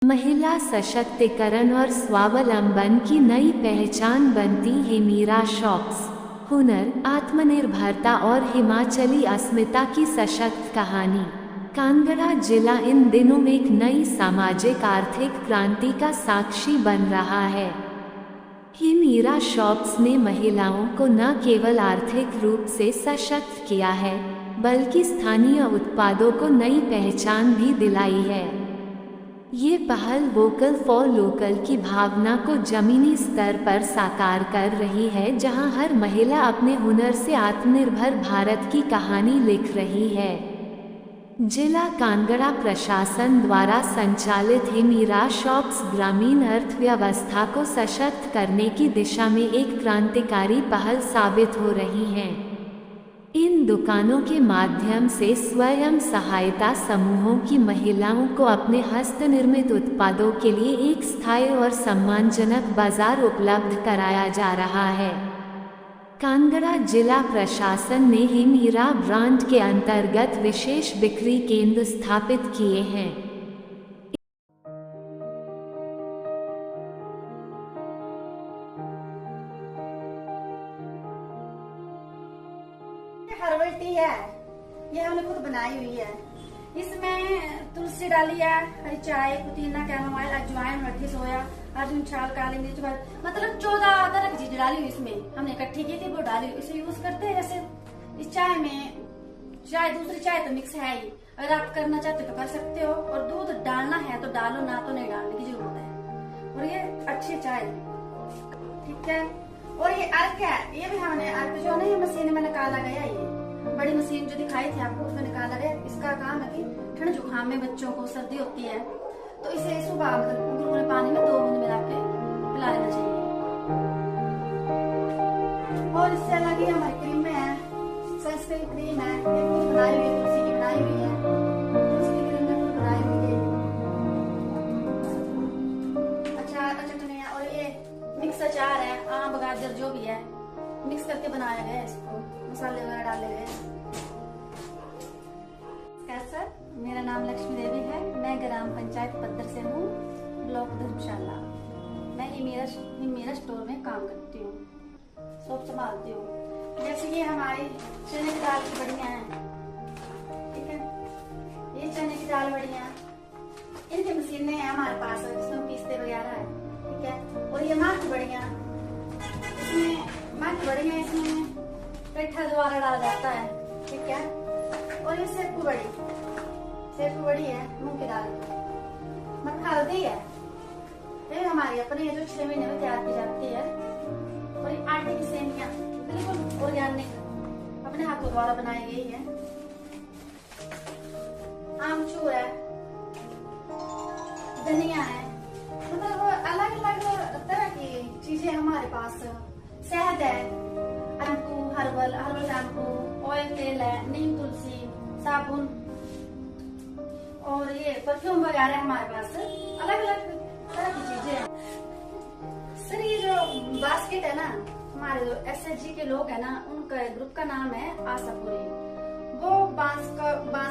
महिला सशक्तिकरण और स्वावलंबन की नई पहचान बनती है मीरा शॉप्स। हुनर, आत्मनिर्भरता और हिमाचली अस्मिता की सशक्त कहानी। कांगड़ा जिला इन दिनों में एक नई सामाजिक आर्थिक क्रांति का साक्षी बन रहा है। मीरा शॉप्स ने महिलाओं को न केवल आर्थिक रूप से सशक्त किया है, बल्कि स्थानीय उत्पादों को नई पहचान भी दिलाई है। ये पहल वोकल फॉर लोकल की भावना को जमीनी स्तर पर साकार कर रही है, जहां हर महिला अपने हुनर से आत्मनिर्भर भारत की कहानी लिख रही है। जिला कांगड़ा प्रशासन द्वारा संचालित मीरा शॉप्स ग्रामीण अर्थव्यवस्था को सशक्त करने की दिशा में एक क्रांतिकारी पहल साबित हो रही हैं। इन दुकानों के माध्यम से स्वयं सहायता समूहों की महिलाओं को अपने हस्तनिर्मित उत्पादों के लिए एक स्थायी और सम्मानजनक बाजार उपलब्ध कराया जा रहा है। कांगड़ा जिला प्रशासन ने मीरा ब्रांड के अंतर्गत विशेष बिक्री केंद्र स्थापित किए हैं। हर्बल टी है, ये हमने खुद बनाई हुई है। इसमें तुलसी डाली है, हरी चाय, पुदीना, कैमोमाइल, अजवाइन, मेथी, सोया, अर्जुन छाल, काली मिर्च, मतलब 14 तरह की चीजें डाली हुई इसमें हमने इकट्ठी की थी, वो डाली। इसे यूज करते हैं जैसे इस चाय में, चाय दूसरी चाय तो मिक्स है ही, अगर आप करना चाहते हो तो कर सकते हो, और दूध डालना है तो डालो, ना तो नहीं डालने की जरूरत है। और ये अच्छी चाय, ठीक है। और ये अर्क है, ये भी हमने अर्क जो है मशीन में निकाला गया, ये बड़ी मशीन जो दिखाई थी आपको उसमें निकाला गया। इसका काम है कि ठंड जुकाम में बच्चों को सर्दी होती है तो इसे सुबह मतलब गुनगुने पानी में 2 बूंद मिला के पिला लेना चाहिए। और इससे अलग ही हमारी क्रीम में है, सनस्क्रीन क्रीम है, ये खुद बनाई हुई, तुलसी की बनाई हुई है, तुलसी की क्रीम में खुद बनाई हुई है। अच्छा चटनी है, और ये मिक्स अचार है, आम गाजर जो भी है मिक्स करके बनाया गया है, इसको मसाले वगैरह डाले गए। सर, मेरा नाम लक्ष्मी देवी है, मैं ग्राम पंचायत पद्दर से हूँ, ब्लॉक धर्मशाला। मैं मीरा स्टोर में काम करती हूँ, शॉप संभालती हूँ। जैसे ये हमारी चने की दाल की बड़ियाँ हैं, ठीक है, ये चने की दाल बड़ियाँ, इनकी मशीनें हैं हमारे पास जिसमें पीसते वगैरह है, ठीक है। और ये माँ की बड़ियाँ, इसमें पेठा द्वारा डाला जाता है, ठीक है। और ये सेपू बड़ी है, मूंग की दाल, मक्खा हल्दी है, ये हमारी अपनी है जो 6 महीने में तैयार की जाती है। और ये आटे की सेमियां बिल्कुल ऑर्गेनिक अपने हाथों द्वारा बनाई गई है। आमचूर है, धनिया है, मतलब अलग अलग तरह की चीजें हमारे पास। शहद है, शैम्पू, हर्बल शैम्पू, ऑयल तेल है, नीम तुलसी, साबुन, और ये परफ्यूम वगैरह हमारे पास अलग अलग तरह की चीजें हैं। सर ये जो बास्केट है ना, हमारे जो SHG के लोग है ना, उनका ग्रुप का नाम है आशापुरी। वो बांस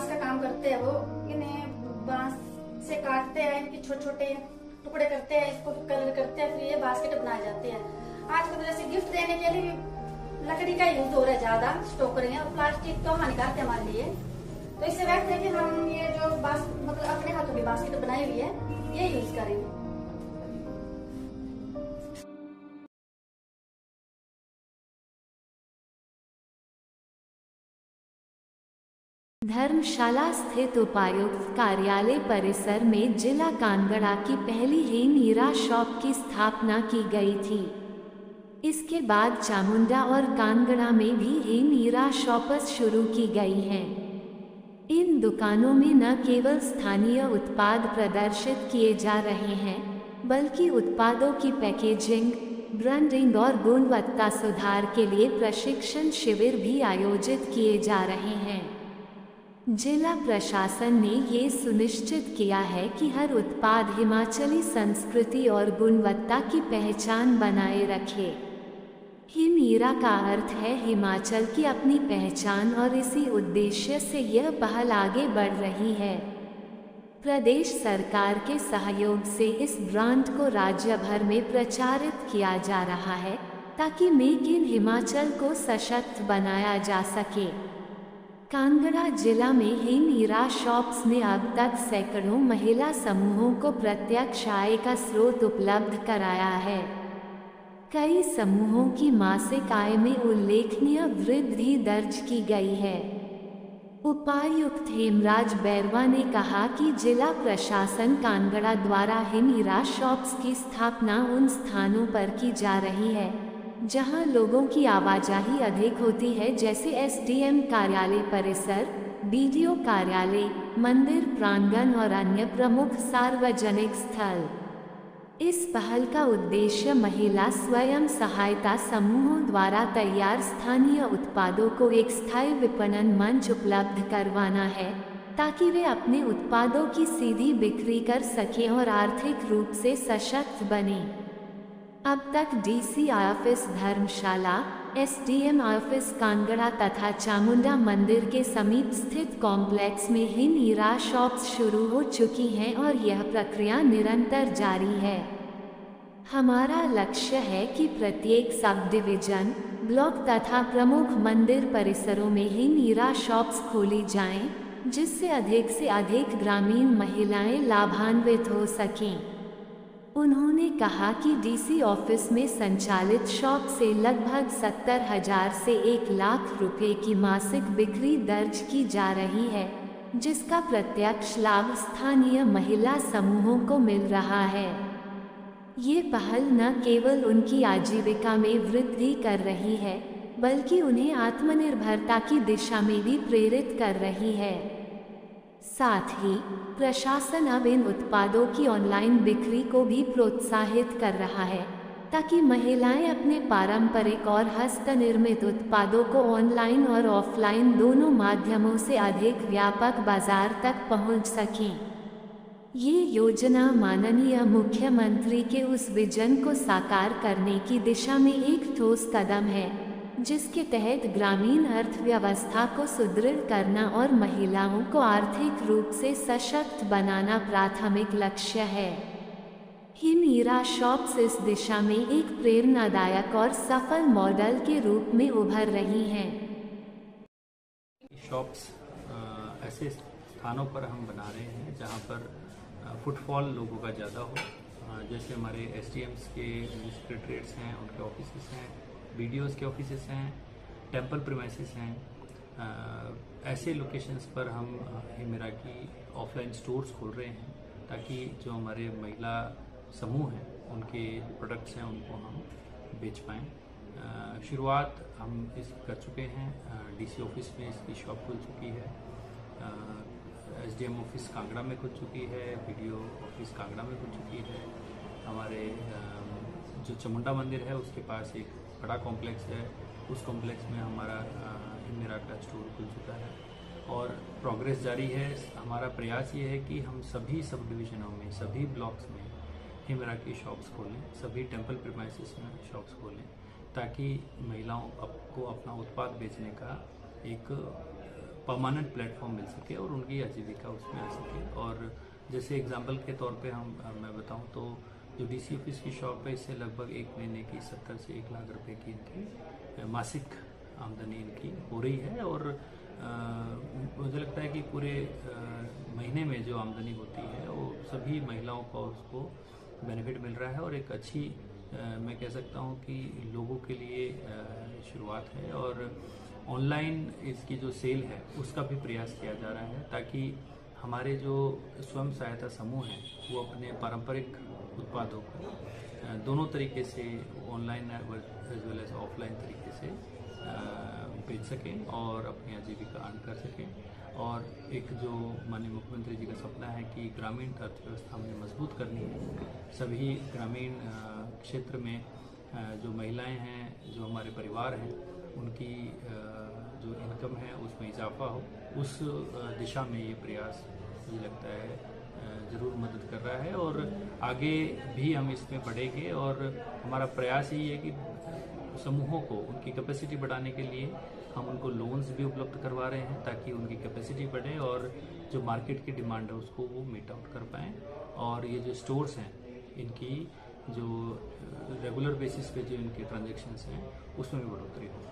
का काम करते हैं, वो इन्हें बांस से काटते हैं, इनके छोटे छोटे टुकड़े करते हैं, इसको कलर करते हैं, फिर ये बास्केट बनाए जाते हैं। आजकल तो जैसे गिफ्ट देने के लिए लकड़ी का यूज हो रहा है ज्यादा, टोकरियां, और प्लास्टिक तो हानिकारक है हमारे लिए। तो इससे बेहतर है कि हम ये जो मतलब अपने हाथों की बास्केट बनाई हुई है ये यूज करेंगे। धर्मशाला स्थित उपायुक्त कार्यालय परिसर में जिला कांगड़ा की पहली मीरा शॉप की स्थापना की गई थी। इसके बाद चामुंडा और कांगड़ा में भी मीरा शॉप्स शुरू की गई हैं। इन दुकानों में न केवल स्थानीय उत्पाद प्रदर्शित किए जा रहे हैं, बल्कि उत्पादों की पैकेजिंग, ब्रांडिंग और गुणवत्ता सुधार के लिए प्रशिक्षण शिविर भी आयोजित किए जा रहे हैं। जिला प्रशासन ने ये सुनिश्चित किया है कि हर उत्पाद हिमाचली संस्कृति और गुणवत्ता की पहचान बनाए रखे। हिमीरा का अर्थ है हिमाचल की अपनी पहचान और इसी उद्देश्य से यह पहल आगे बढ़ रही है। प्रदेश सरकार के सहयोग से इस ब्रांड को राज्य भर में प्रचारित किया जा रहा है ताकि मेक इन हिमाचल को सशक्त बनाया जा सके। कांगड़ा जिला में हिमीरा शॉप्स ने अब तक सैकड़ों महिला समूहों को प्रत्यक्ष आय का स्रोत उपलब्ध कराया है। कई समूहों की मासिक आय में उल्लेखनीय वृद्धि दर्ज की गई है। उपायुक्त हेमराज बैरवा ने कहा कि जिला प्रशासन कांगड़ा द्वारा हिमीरा शॉप्स की स्थापना उन स्थानों पर की जा रही है जहां लोगों की आवाजाही अधिक होती है, जैसे एसडीएम कार्यालय परिसर, बीडीओ कार्यालय, मंदिर प्रांगण और अन्य प्रमुख सार्वजनिक स्थल। इस पहल का उद्देश्य महिला स्वयं सहायता समूहों द्वारा तैयार स्थानीय उत्पादों को एक स्थायी विपणन मंच उपलब्ध करवाना है ताकि वे अपने उत्पादों की सीधी बिक्री कर सकें और आर्थिक रूप से सशक्त बनें। अब तक डीसी ऑफिस धर्मशाला, एसडीएम ऑफिस कांगड़ा तथा चामुंडा मंदिर के समीप स्थित कॉम्प्लेक्स में हिमीरा शॉप्स शुरू हो चुकी हैं और यह प्रक्रिया निरंतर जारी है। हमारा लक्ष्य है कि प्रत्येक सब डिवीजन, ब्लॉक तथा प्रमुख मंदिर परिसरों में हिमीरा शॉप्स खोली जाएं, जिससे अधिक ग्रामीण महिलाएं लाभान्वित हो सकें। उन्होंने कहा कि डीसी ऑफिस में संचालित शॉप से लगभग 70,000 से 1 लाख रुपए की मासिक बिक्री दर्ज की जा रही है, जिसका प्रत्यक्ष लाभ स्थानीय महिला समूहों को मिल रहा है। ये पहल न केवल उनकी आजीविका में वृद्धि कर रही है, बल्कि उन्हें आत्मनिर्भरता की दिशा में भी प्रेरित कर रही है। साथ ही प्रशासन अब इन उत्पादों की ऑनलाइन बिक्री को भी प्रोत्साहित कर रहा है ताकि महिलाएं अपने पारंपरिक और हस्तनिर्मित उत्पादों को ऑनलाइन और ऑफलाइन दोनों माध्यमों से अधिक व्यापक बाजार तक पहुंच सकें। ये योजना माननीय मुख्यमंत्री के उस विजन को साकार करने की दिशा में एक ठोस कदम है, जिसके तहत ग्रामीण अर्थव्यवस्था को सुदृढ़ करना और महिलाओं को आर्थिक रूप से सशक्त बनाना प्राथमिक लक्ष्य है। हिमीरा शॉप्स इस दिशा में एक प्रेरणादायक और सफल मॉडल के रूप में उभर रही हैं। शॉप्स ऐसे स्थानों पर हम बना रहे हैं जहां पर फुटफॉल लोगों का ज़्यादा हो, जैसे हमारे एसडीएम्स के सेक्रेटरीट्स हैं, उनके ऑफिसेस हैं, बीडीओज़ के ऑफिसेस हैं, टेंपल प्रीमाइसेस हैं। ऐसे लोकेशंस पर हम हिमीरा की ऑफलाइन स्टोर्स खोल रहे हैं ताकि जो हमारे महिला समूह हैं उनके प्रोडक्ट्स हैं उनको हम बेच पाएँ। शुरुआत हम इस कर चुके हैं, डीसी ऑफिस में इसकी शॉप खुल चुकी है, एसडीएम ऑफिस कांगड़ा में खुल चुकी है, बीडीओ ऑफिस कांगड़ा में खुल चुकी है। हमारे जो चामुंडा मंदिर है उसके पास एक बड़ा कॉम्प्लेक्स है, उस कॉम्प्लेक्स में हमारा हिमीरा का स्टोर खुल चुका है और प्रोग्रेस जारी है। हमारा प्रयास ये है कि हम सभी सब डिवीजनों में, सभी ब्लॉक्स में हिमीरा की शॉप्स खोलें, सभी टेंपल प्रीमाइसेस में शॉप्स खोलें ताकि महिलाओं को अपना उत्पाद बेचने का एक परमानेंट प्लेटफॉर्म मिल सके और उनकी आजीविका उसमें आ सके। और जैसे एग्जांपल के तौर पे मैं बताऊं तो जो डीसी ऑफिस की शॉप है इससे लगभग एक महीने की 70 से 1 लाख रुपए की इनकी मासिक आमदनी इनकी हो रही है और मुझे लगता है कि पूरे महीने में जो आमदनी होती है वो सभी महिलाओं को उसको बेनिफिट मिल रहा है और एक अच्छी मैं कह सकता हूँ कि लोगों के लिए शुरुआत है। और ऑनलाइन इसकी जो सेल है उसका भी प्रयास किया जा रहा है ताकि हमारे जो स्वयं सहायता समूह हैं वो अपने पारंपरिक उत्पादों को दोनों तरीके से online as well as offline तरीके से बेच सकें और अपनी आजीविका अर्न कर सकें। और एक जो माननीय मुख्यमंत्री जी का सपना है कि ग्रामीण अर्थव्यवस्था हमें मजबूत करनी है, सभी ग्रामीण क्षेत्र में जो महिलाएं हैं, जो हमारे परिवार हैं, उनकी जो इनकम है उसमें इजाफा हो, उस दिशा में ये प्रयास मुझे लगता है ज़रूर मदद कर रहा है और आगे भी हम इसमें बढ़ेंगे। और हमारा प्रयास यही है कि समूहों को उनकी कैपेसिटी बढ़ाने के लिए हम उनको लोन्स भी उपलब्ध करवा रहे हैं, ताकि उनकी कैपेसिटी बढ़े और जो मार्केट की डिमांड है उसको वो मीट आउट कर पाएँ। और ये जो स्टोर्स हैं, इनकी जो रेगुलर बेसिस पे जो इनके ट्रांजेक्शन्स हैं उसमें भी बढ़ोतरी हो।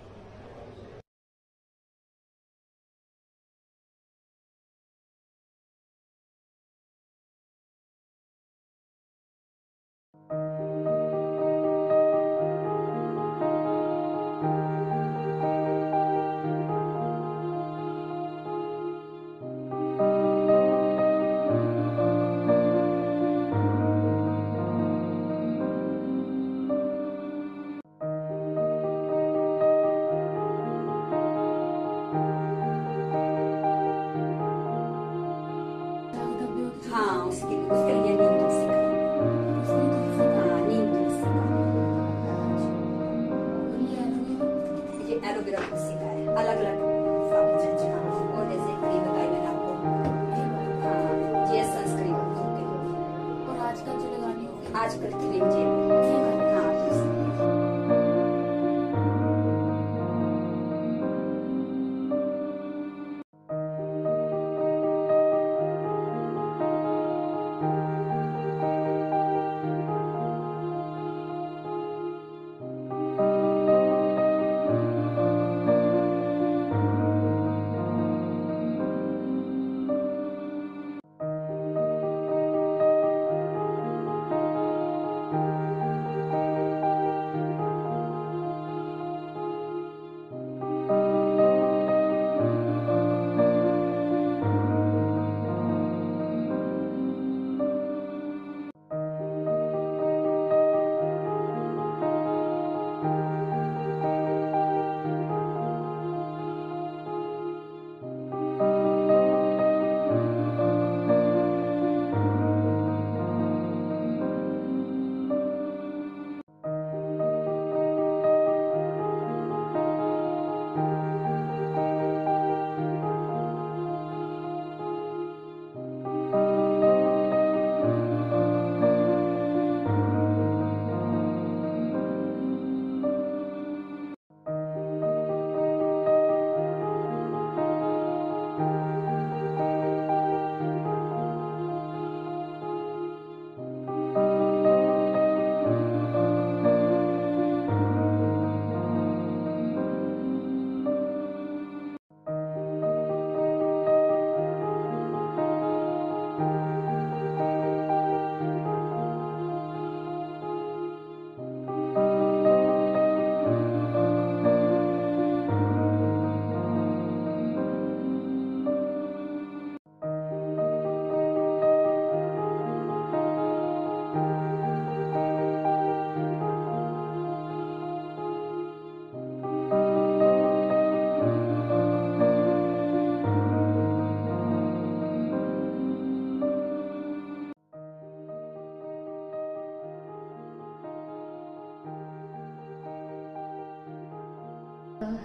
हाँ, उसके लिए नीम तुलसी का। हाँ, नीम तुलसी का। ये एलोवेरा तुलसी का है, अलग अलग फ्लावर्स हैं। हाँ, और जैसे क्रीम बताई मैंने आपको। हाँ, ये सनस्क्रीन होती है। और आजकल जो लगानी होगी, आजकल क्रीम जेल। हाँ, तुलसी।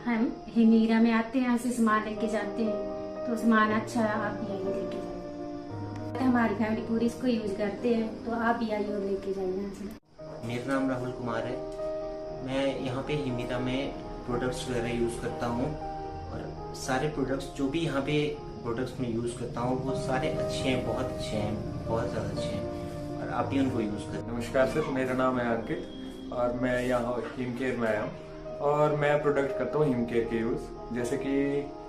हम हिमीरा में आते हैं, यहाँ से सामान लेके जाते हैं, तो सामान अच्छा है, आप भी आइए लेके जाइए। हमारी फैमिली पूरी इसको यूज करते हैं, तो आप भी आइए और लेके जाइए यहाँ से। मेरा नाम राहुल कुमार है। मैं यहाँ पे हिमीरा में प्रोडक्ट्स वगैरह यूज़ करता हूँ, और सारे प्रोडक्ट्स जो भी यहाँ पे प्रोडक्ट्स में यूज़ करता हूँ वो सारे अच्छे हैं, बहुत अच्छे हैं, बहुत ज़्यादा अच्छे हैं, और आप भी उनको यूज़ करते हैं। नमस्कार सर, मेरा नाम है अंकित और मैं यहाँ हिम केयर में आया हूँ, और मैं प्रोडक्ट करता हूँ हिम केयर के यूज़, जैसे कि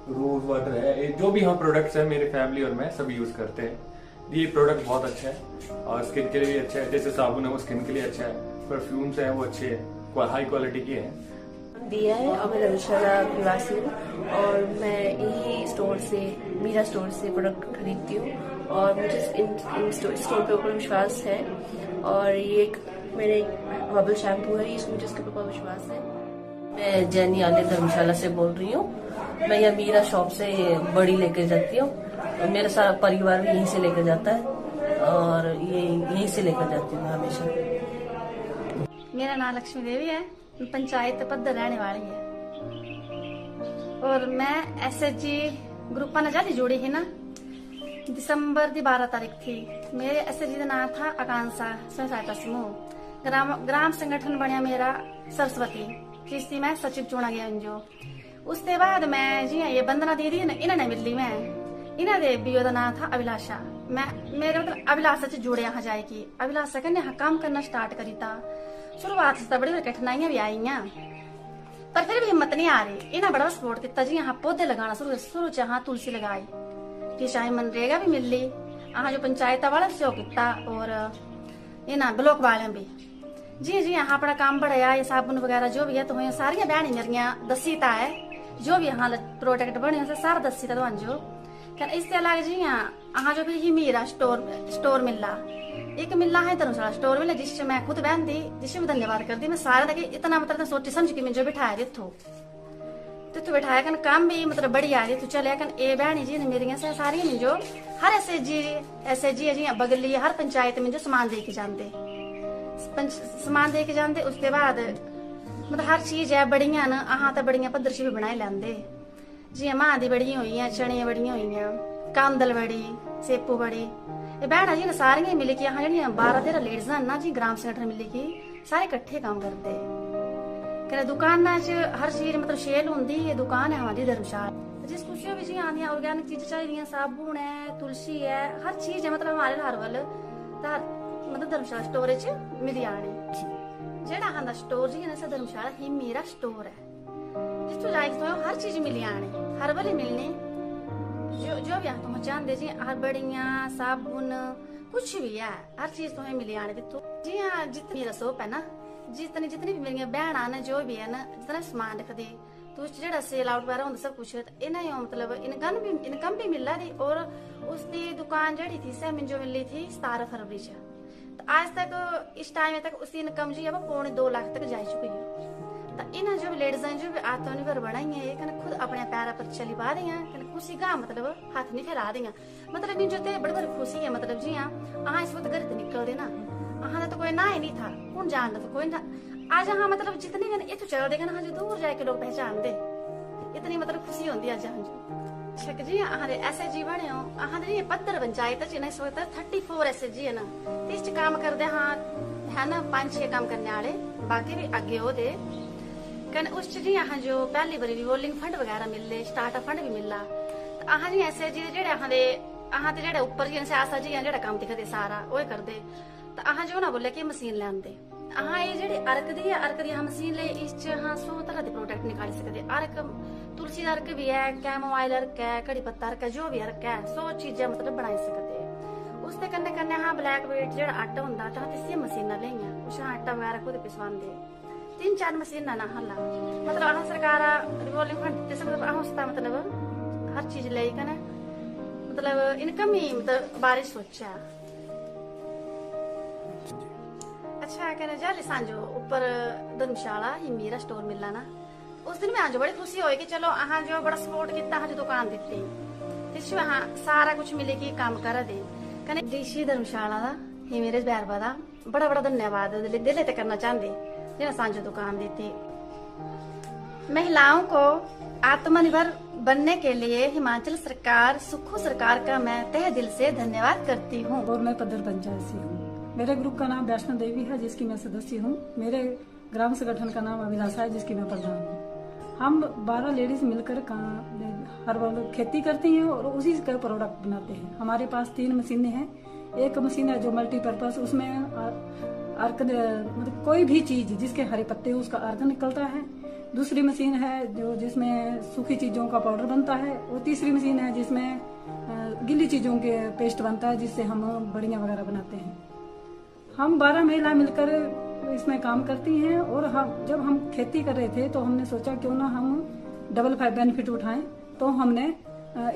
रोज वाटर है, जो भी यहाँ प्रोडक्ट्स हैं मेरी फैमिली और मैं सब यूज़ करते हैं। ये प्रोडक्ट बहुत अच्छा है और स्किन के लिए भी अच्छा है। जैसे साबुन है वो स्किन के लिए अच्छा है, परफ्यूम्स हैं वो अच्छे हैं, हाई क्वालिटी के हैं। दिया है और मैं धर्मशाला निवासी हूँ, और मैं यही स्टोर से, मीरा स्टोर से प्रोडक्ट खरीदती हूँ, और मुझे इन स्टोर पे ऊपर विश्वास है। और ये एक मेरे हर्बल शैम्पू है, ये मुझे इसके ऊपर विश्वास है। मैं जैनी आले धर्मशाला से बोल रही हूँ। मैं यह मीरा शॉप से बड़ी लेकर जाती हूँ, और मेरा सारा परिवार भी यहीं से लेकर जाता है, और ये यहीं से लेकर जाती हूँ हमेशा। मेरा नाम लक्ष्मी देवी है, पंचायत पद्धर रहने वाली है, और मैं SHG ग्रुप में जाती जुड़ी ही ना, दिसंबर की 12 तारीख थी। मेरे SHG का नाम था आकांक्षा स्वयं सहायता समूह। ग्राम संगठन बनया मेरा सरस्वती किश्ती में सचिव चुना गया जो। उसके बाद मैं जी ये बंदना दीदी ने इन्होंने मिली मैं इन्हें दे बियो का नाम था अभिलाषा। मैं मेरे मतलब अभिलाषा से जुड़े यहाँ जाएगी। अभिलाषा ने यहाँ काम करना स्टार्ट करी था। शुरुआत से बड़ी बड़ी कठिनाइयां भी आई हैं, पर फिर भी हिम्मत नहीं आ रही। इन्हें बड़ा सपोर्ट किया जी। यहाँ पौधे लगाना शुरू से यहाँ तुलसी लगाई, फिर चाहे मनरेगा भी मिल ली, यहाँ जो पंचायत वाला से किया और इन्हें ब्लॉक वाले भी जी जी यहाँ अपना काम बढ़ाया। ये साबुन वगैरह जो भी है तो सारिया बहनी मेरिया दसीता है, जो भी यहाँ प्रोडक्ट बने सारा दसीता तो जो। इसके अलावा जी यहाँ जो भी ही मेरा स्टोर मिला, एक मिला है धर्मशाला स्टोर मिला, जिससे मैं खुद बहन दी, जिससे भी धन्यवाद करती। मैं सारा लगे इतना मतलब सोची समझ के मैं जो बिठाया तिथो बैठाया कन काम भी मतलब बढ़िया है। तो चले कन ए बहनी जी ने मेरी सारी में जो हर ऐसे जी जी बगली हर पंचायत में जो सामान दे के जानते उसके बाद मतलब हर चीज है बढ़िया ना। अहाँ तो बढ़िया पद्धर से भी बनाए लेंदे जी। मां दी बड़ी हुई है, चने बड़ी हुई है, कांदल बड़ी, सेपू बड़ी। ये बहना जी ने सारियां मिले कि यहाँ जी 12-13 लेडीज ना जी ग्राम संगठन मिले कि सारे इकट्ठे काम करते। कह दुकान हर चीज मतलब शेल होंगी। ये दुकान है हमारी धर्मशाला, जिस खुशियों भी जी आंदी ऑर्गेनिक चीजें चाहिए, साबुन है, तुलसी है, हर चीज है मतलब हमारे हरवल मतलब धर्मशाला स्टोर मिली आने। जेड़ा हाँ स्टोर जी है धर्मशाला ही मेरा स्टोर है, जिसको जाए तो हर चीज मिली आने, हर वाली मिलने जो भी तुम जानते जी। हर बड़िया साबुन कुछ भी है हर चीज तुम्हें मिली आने तो जी। हाँ जितनी रसोप है ना, जितनी भी मेरी बहना ने जो भी है ना जितना सामान रख दी तो जो सेल आउट वगैरह होंगे सब कुछ इन्हें मतलब इनकम भी मिल रही। और उसकी दुकान जड़ी थी सह जो मिली थी 17 फरवरी से, तो आज तक इस टाइम तक उसकी इनकम जी अब 2.25 लाख तक जा चुकी है। तो इन जो भी लेडीज जो भी आत्मनिर्भर बनाई है खुद अपने पैरों पर चली पा रही हैं, खुशी का मतलब हाथ नहीं फैला रही हैं। मतलब इन जो बड़ी बड़ी खुशी है मतलब जी। हाँ इस वक्त घर से निकल देना अहाँ तो कोई ना ही नहीं था, कौन जानता तो कोई ना। आज हाँ मतलब जितनी भी इतो चल देगा ना जो दूर जाके लोग पहचान दे, इतनी मतलब खुशी होती है आज जो शक जी। हाँ ऐसे जी बने हो अहाँ जी पद्धर पंचायत जिन्हें इस वक्त 34 ऐसे जी है ना, 30 काम करते हाँ है ना, 5-6 काम करने वाले बाकी भी आगे हो दे कन उस जी। यहाँ जो पहली बारी रिवॉल्विंग फंड वगैरह मिले, स्टार्टअप फंड भी मिला। तो अहाँ जी ऐसे जी जेड़े अहाँ ते जेड़े ऊपर जी आशा जी जेड़ा काम दिखते सारा वो करते। तो अहाँ जो ना बोले कि मशीन लाते अहाँ ये जेड़ी अर्क दी है, अर्क दी मशीन ले इस हाँ 100 तरह के प्रोडक्ट निकाल सकते। अर्क तुलसी अर्क भी है, कैमोमाइल अर्क है, कड़ी पत्ता अर्क है, जो भी अर्क है 100 चीजें मतलब बना सकते। उसके कन्ने हाँ ब्लैक वेट जेड़ा आटा होंदा तो तीसरी मशीन लेंगे उस आटा वगैरह खुद पिसवांदे 3-4 मशीन ना हल्ला मतलब अहाँ सरकार रिवॉल्विंग फंड सब मतलब हर चीज ले मतलब इनकम ही मतलब बारिश सोचा। अच्छा कहना जा सांजो ऊपर धर्मशाला ही मेरा स्टोर मिला ना, उस दिन में आज बड़ी खुशी हुई कि चलो अहाँ जो बड़ा सपोर्ट किया जो दुकान दी हाँ सारा कुछ मिले कि काम कर दे कने डीसी धर्मशाला का ही मेरे बैरबा का बड़ा धन्यवाद दिल ते करना चाहते जिन्हें सांझो दुकान दी थी। महिलाओं को आत्मनिर्भर बनने के लिए हिमाचल सरकार सुक्खू सरकार का मैं तहे दिल से धन्यवाद करती हूँ। और मैं पद्धर पंचायत से हूँ। मेरे ग्रुप का नाम वैष्णो देवी है जिसकी मैं सदस्य हूँ। मेरे ग्राम संगठन का नाम अभिलाषा है जिसकी मैं प्रधान हूँ। हम 12 लेडीज मिलकर हर खेती करती हैं और उसी का प्रोडक्ट बनाते हैं। हमारे पास 3 मशीनें हैं। एक मशीन है जो मल्टीपर्पज, उसमें अर्क मतलब कोई भी चीज जिसके हरे पत्ते हो उसका अर्क निकलता है। दूसरी मशीन है जो जिसमें सूखी चीजों का पाउडर बनता है और तीसरी मशीन है जिसमें गिल्ली चीजों के पेस्ट बनता है जिससे हम बड़ियां वगैरह बनाते हैं। हम 12 महिला मिलकर इसमें काम करती हैं और जब हम खेती कर रहे थे तो हमने सोचा क्यों ना हम डबल 5 बेनिफिट उठाएं, तो हमने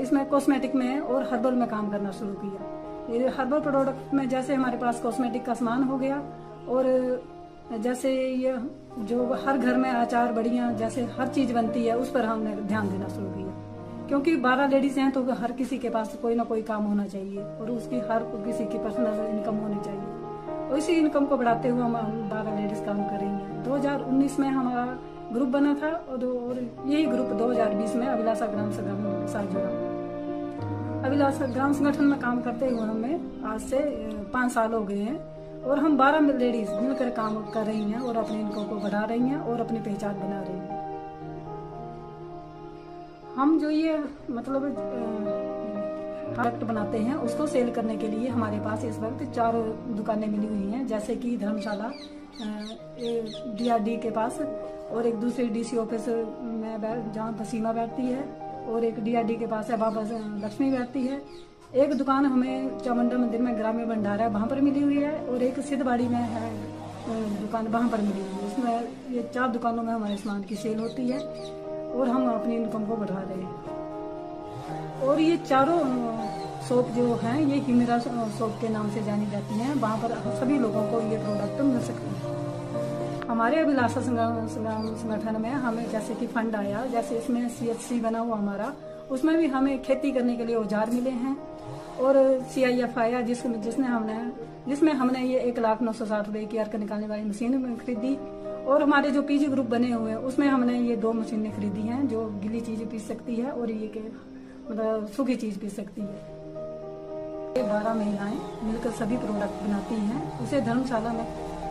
इसमें कॉस्मेटिक में और हर्बल में काम करना शुरू किया। ये हर्बल प्रोडक्ट में जैसे हमारे पास कॉस्मेटिक का सामान हो गया और जैसे ये जो हर घर में अचार बढ़िया जैसे हर चीज बनती है उस पर हमने ध्यान देना शुरू किया, क्योंकि 12 लेडीज हैं तो हर किसी के पास कोई ना कोई काम होना चाहिए और उसकी हर किसी की पर्सनल इनकम होनी चाहिए। और इसी इनकम को बढ़ाते हुए हम 12 लेडीज काम कर रही हैं। 2019 में हमारा ग्रुप बना था और यही ग्रुप 2020 में अभिलाषा ग्राम संगठन के साथ जुड़ा। अभिलाषा ग्राम संगठन में काम करते हुए हमें आज से 5 साल हो गए हैं और हम 12 लेडीज मिलकर काम कर रही हैं और अपने इनकम को बढ़ा रही हैं और अपनी पहचान बना रही हैं। हम जो ये मतलब प्रोडक्ट बनाते हैं उसको सेल करने के लिए हमारे पास इस वक्त 4 दुकानें मिली हुई हैं, जैसे कि धर्मशाला DRD के पास, और एक दूसरी DC ऑफिस में जहाँ बसीमा बैठती है, और एक DRD के पास है बाबा लक्ष्मी बैठती है। एक दुकान हमें चामुंडा मंदिर में ग्राम्य भंडारा वहाँ पर मिली हुई है, और एक सिद्धबाड़ी में है दुकान वहाँ पर मिली हुई है। इसमें ये 4 दुकानों में हमारे सामान की सेल होती है और हम अपनी इनकम को बढ़ा रहे हैं। और ये चारों शॉप जो हैं ये हिमेरा शॉप के नाम से जानी जाती हैं। वहाँ पर सभी लोगों को ये प्रोडक्ट मिल सकते हैं। हमारे अभिलाषा संगठन में हमें जैसे कि फंड आया, जैसे इसमें CHC बना हुआ हमारा, उसमें भी हमें खेती करने के लिए औजार मिले हैं, और CIF आया जिसमें हमने ये 1,09,60 रुपए की अर्क निकालने वाली मशीन खरीदी, और हमारे जो PG ग्रुप बने हुए हैं उसमें हमने ये 2 मशीनें खरीदी हैं जो गीली चीज पीस सकती है और ये मतलब सूखी चीज पीस सकती है। ये 12 महिलाएं मिलकर सभी प्रोडक्ट बनाती हैं, उसे धर्मशाला में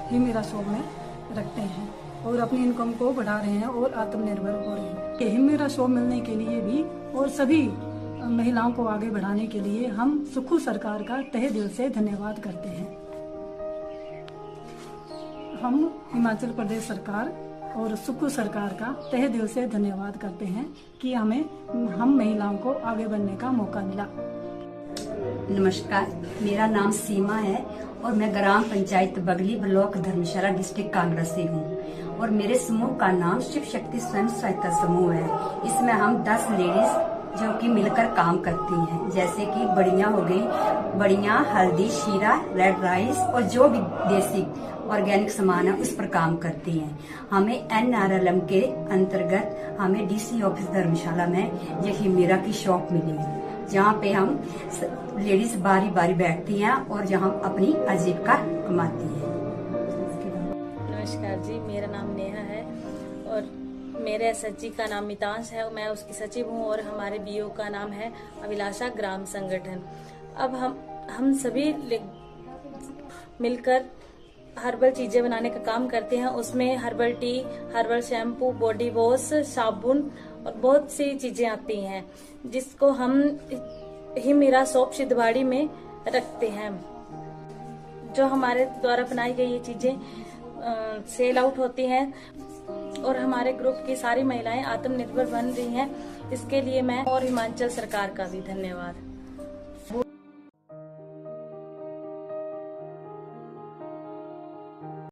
ही मेरा शॉप में रखते हैं और अपनी इनकम को बढ़ा रहे हैं और आत्मनिर्भर हो रहे हैं। ये मेरा शॉप मिलने के लिए भी और सभी महिलाओं को आगे बढ़ाने के लिए हम सुखू सरकार का तहे दिल से धन्यवाद करते हैं। हम हिमाचल प्रदेश सरकार और सुखू सरकार का तहे दिल से धन्यवाद करते हैं कि हम महिलाओं को आगे बढ़ने का मौका मिला। नमस्कार, मेरा नाम सीमा है और मैं ग्राम पंचायत बगली ब्लॉक धर्मशाला डिस्ट्रिक्ट कांगड़ा से हूँ, और मेरे समूह का नाम शिव शक्ति स्वयं सहायता समूह है। इसमें हम 10 लेडीज जो कि मिलकर काम करती हैं, जैसे कि बड़ियाँ हो गई, बड़ियाँ, हल्दी, शीरा, रेड राइस और जो भी देसी ऑर्गेनिक सामान है उस पर काम करती हैं। हमें NRLM के अंतर्गत हमें DC ऑफिस धर्मशाला में ये हिमेरा की शॉप मिली है, जहाँ पे हम लेडीज बारी बारी बैठती हैं और जहाँ अपनी आजीविका कमाती हैं। नमस्कार जी, मेरा नाम नेहा है और मेरे SHG का नाम मितांश है, मैं उसकी सचिव हूँ, और हमारे BO का नाम है अभिलाषा ग्राम संगठन। अब हम सभी मिलकर हर्बल चीजें बनाने का काम करते हैं। उसमें herbal tea, herbal shampoo, body wash, साबुन और बहुत सी चीजें आती हैं, जिसको हम ही मेरा शॉप सिद्धबाड़ी में रखते हैं। जो हमारे द्वारा बनाई गई ये चीजें सेल आउट होती हैं और हमारे ग्रुप की सारी महिलाएं आत्मनिर्भर बन रही हैं। इसके लिए मैं और हिमाचल सरकार का भी धन्यवाद।